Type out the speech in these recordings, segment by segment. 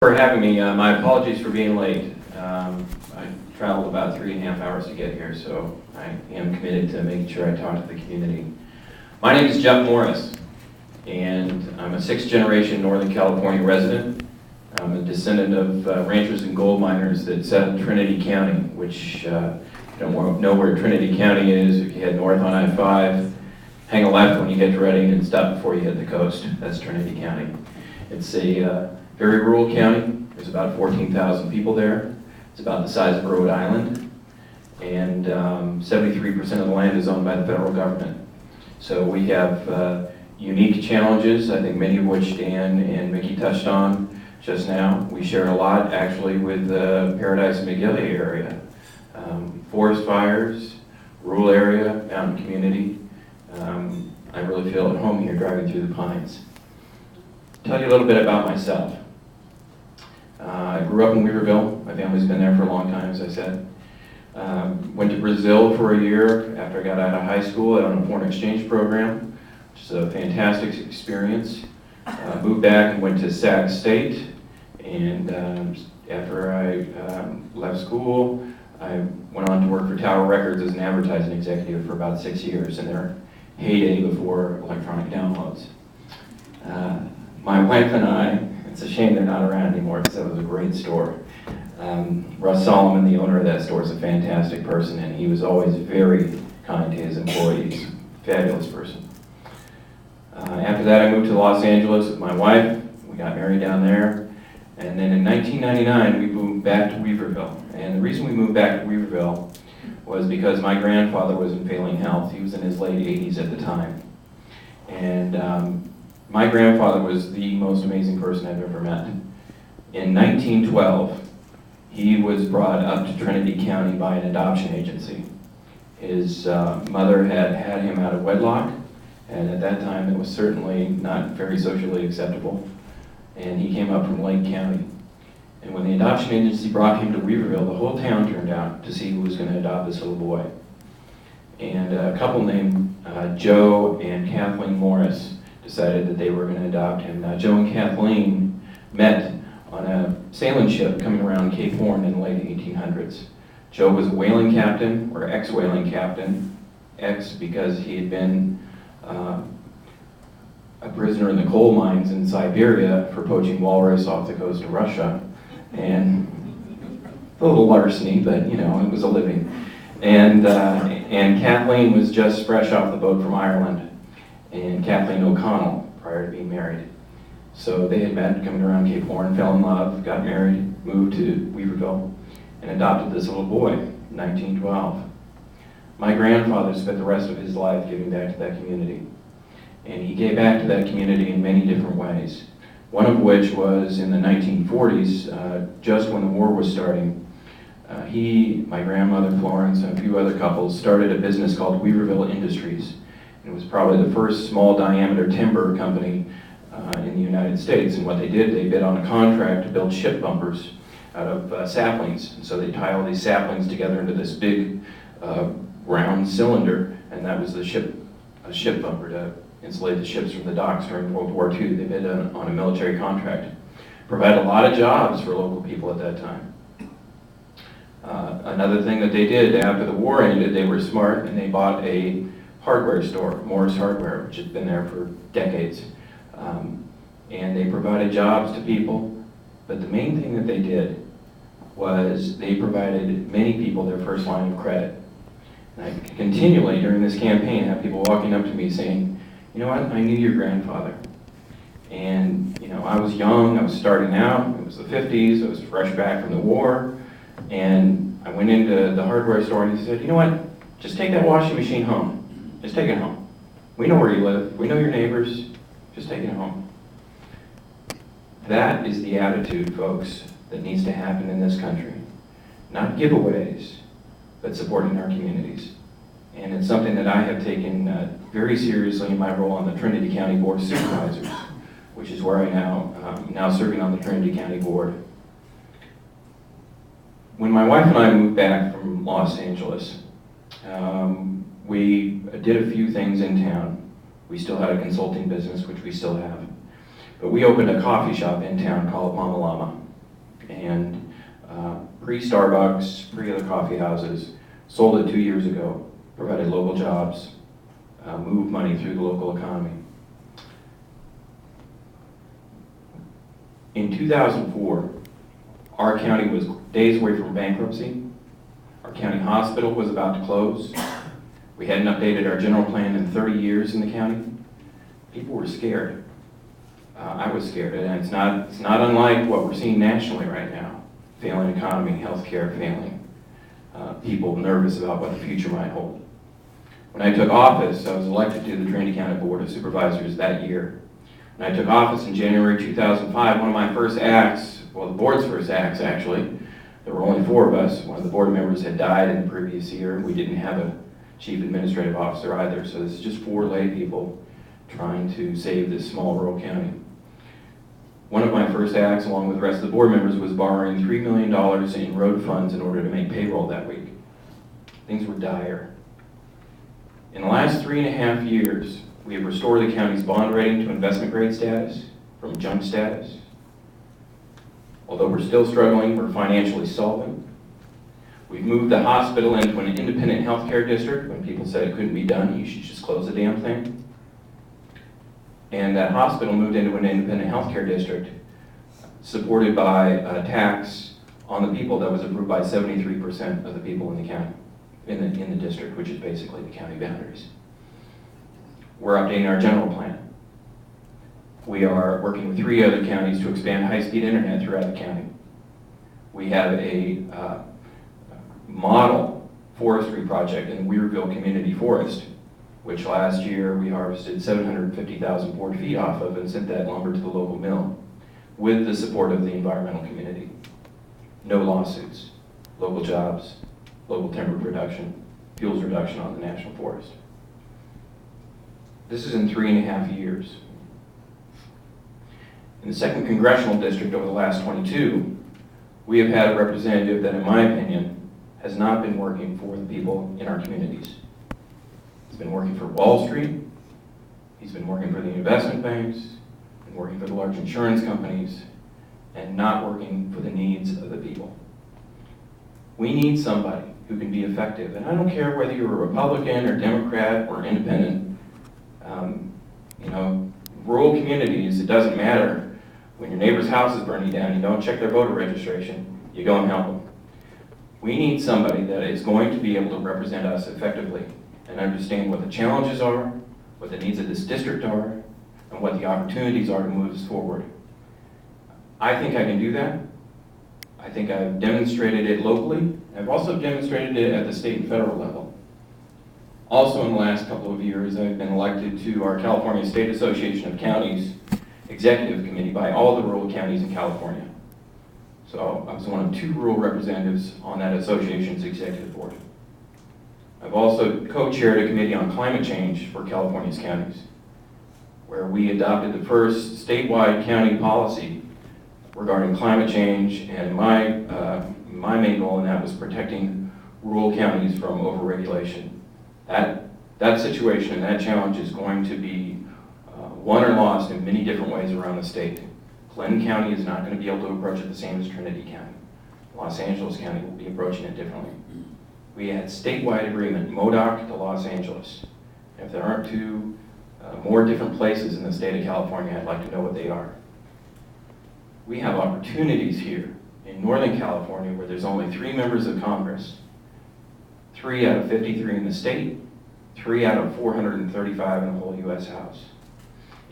For having me. My apologies for being late. I traveled about 3.5 hours to get here, so I am committed to making sure I talk to the community. My name is Jeff Morris, and I'm a sixth-generation Northern California resident. I'm a descendant of ranchers and gold miners that set up Trinity County, which if you don't know where Trinity County is, if you head north on I-5, hang a left when you get to Redding and stop before you hit the coast. That's Trinity County. It's a very rural county. There's about 14,000 people there. It's about the size of Rhode Island, and 73% of the land is owned by the federal government. So we have unique challenges, I think many of which Dan and Mickey touched on just now. We share a lot actually with the Paradise and McGilly area. Forest fires, rural area, mountain community. I really feel at home here driving through the pines. Tell you a little bit about myself. I grew up in Weaverville. My family's been there for a long time, as I said. Went to Brazil for a year after I got out of high school on a foreign exchange program, which is a fantastic experience. Moved back and went to Sac State, and after I left school, I went on to work for Tower Records as an advertising executive for about 6 years in their heyday before electronic downloads. My wife and I, it's a shame they're not around anymore because that was a great store. Russ Solomon, the owner of that store, is a fantastic person, and he was always very kind to his employees. Fabulous person. After that, I moved to Los Angeles with my wife. We got married down there. And then in 1999, we moved back to Weaverville. And the reason we moved back to Weaverville was because my grandfather was in failing health. He was in his late 80s at the time. And my grandfather was the most amazing person I've ever met. In 1912, he was brought up to Trinity County by an adoption agency. His mother had him out of wedlock, and at that time it was certainly not very socially acceptable. And he came up from Lake County. And when the adoption agency brought him to Weaverville, the whole town turned out to see who was going to adopt this little boy. And a couple named Joe and Kathleen Morris decided that they were going to adopt him. Now, Joe and Kathleen met on a sailing ship coming around Cape Horn in the late 1800s. Joe was a whaling captain, or ex-whaling captain, ex because he had been a prisoner in the coal mines in Siberia for poaching walrus off the coast of Russia, and a little larceny, but you know, it was a living. And Kathleen was just fresh off the boat from Ireland, and Kathleen O'Connell, prior to being married. So they had met coming around Cape Horn, fell in love, got married, moved to Weaverville, and adopted this little boy in 1912. My grandfather spent the rest of his life giving back to that community. And he gave back to that community in many different ways. One of which was in the 1940s, just when the war was starting. He, my grandmother Florence, and a few other couples started a business called Weaverville Industries. It was probably the first small diameter timber company in the United States, and what they did, they bid on a contract to build ship bumpers out of saplings. And so they tie all these saplings together into this big round cylinder, and that was the ship bumper to insulate the ships from the docks during World War II. They bid on a military contract. Provided a lot of jobs for local people at that time. Another thing that they did after the war ended, they were smart and they bought a hardware store, Morris Hardware, which had been there for decades. And they provided jobs to people, but the main thing that they did was they provided many people their first line of credit. And I continually, during this campaign, have people walking up to me saying, you know what, I knew your grandfather. And, you know, I was young, I was starting out, it was the 50s, I was fresh back from the war, and I went into the hardware store and he said, you know what, just take that washing machine home. Just take it home. We know where you live, we know your neighbors, just take it home. That is the attitude, folks, that needs to happen in this country. Not giveaways, but supporting our communities. And it's something that I have taken very seriously in my role on the Trinity County Board of Supervisors, which is where I now serving on the Trinity County Board. When my wife and I moved back from Los Angeles, we did a few things in town. We still had a consulting business, which we still have. But we opened a coffee shop in town called Mama Llama. pre-Starbucks, pre-other coffee houses, sold it 2 years ago, provided local jobs, moved money through the local economy. In 2004, our county was days away from bankruptcy. Our county hospital was about to close. We hadn't updated our general plan in 30 years in the county. People were scared. I was scared, and it's not unlike what we're seeing nationally right now. Failing economy, healthcare failing, people nervous about what the future might hold. When I took office, I was elected to the Trinity County Board of Supervisors that year. When I took office in January 2005, one of my first acts, well, the board's first acts actually, there were only 4 of us. One of the board members had died in the previous year. We didn't have a chief administrative officer either, so this is just 4 lay people trying to save this small rural county. One of my first acts, along with the rest of the board members, was borrowing $3 million in road funds in order to make payroll that week. Things were dire. In the last 3.5 years, we have restored the county's bond rating to investment grade status from junk status. Although we're still struggling, we're financially solvent. We've moved the hospital into an independent healthcare district when people said it couldn't be done, you should just close the damn thing. And that hospital moved into an independent healthcare district supported by a tax on the people that was approved by 73% of the people in the county, in the district, which is basically the county boundaries. We're updating our general plan. We are working with 3 other counties to expand high-speed internet throughout the county. We have a model forestry project in Weirville Community Forest, which last year we harvested 750,000 board feet off of and sent that lumber to the local mill with the support of the environmental community. No lawsuits, local jobs, local timber production, fuels reduction on the national forest. This is in 3.5 years. In the 2nd Congressional District over the last 22, we have had a representative that, in my opinion, has not been working for the people in our communities. He's been working for Wall Street, he's been working for the investment banks, been working for the large insurance companies, and not working for the needs of the people. We need somebody who can be effective, and I don't care whether you're a Republican or Democrat or independent. Rural communities, it doesn't matter. When your neighbor's house is burning down, you don't check their voter registration, you go and help them. We need somebody that is going to be able to represent us effectively and understand what the challenges are, what the needs of this district are, and what the opportunities are to move us forward. I think I can do that. I think I've demonstrated it locally. I've also demonstrated it at the state and federal level. Also in the last couple of years, I've been elected to our California State Association of Counties Executive Committee by all the rural counties in California. So I was one of 2 rural representatives on that association's executive board. I've also co-chaired a committee on climate change for California's counties, where we adopted the first statewide county policy regarding climate change, and my main goal in that was protecting rural counties from overregulation. That situation and that challenge is going to be won or lost in many different ways around the state. Glenn County is not going to be able to approach it the same as Trinity County. Los Angeles County will be approaching it differently. We had statewide agreement, MODOC to Los Angeles. If there aren't 2 more different places in the state of California, I'd like to know what they are. We have opportunities here in Northern California where there's only 3 members of Congress, 3 out of 53 in the state, 3 out of 435 in the whole U.S. House.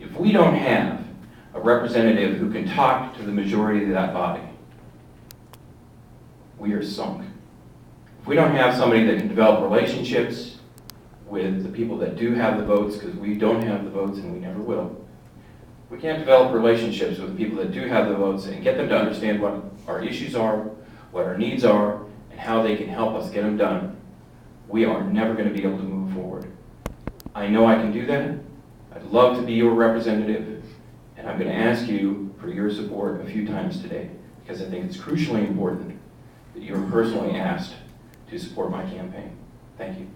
If we don't have a representative who can talk to the majority of that body, we are sunk. If we don't have somebody that can develop relationships with the people that do have the votes, because we don't have the votes and we never will, we can't develop relationships with the people that do have the votes and get them to understand what our issues are, what our needs are, and how they can help us get them done, we are never going to be able to move forward. I know I can do that. I'd love to be your representative, and I'm going to ask you for your support a few times today, because I think it's crucially important that you're personally asked to support my campaign. Thank you.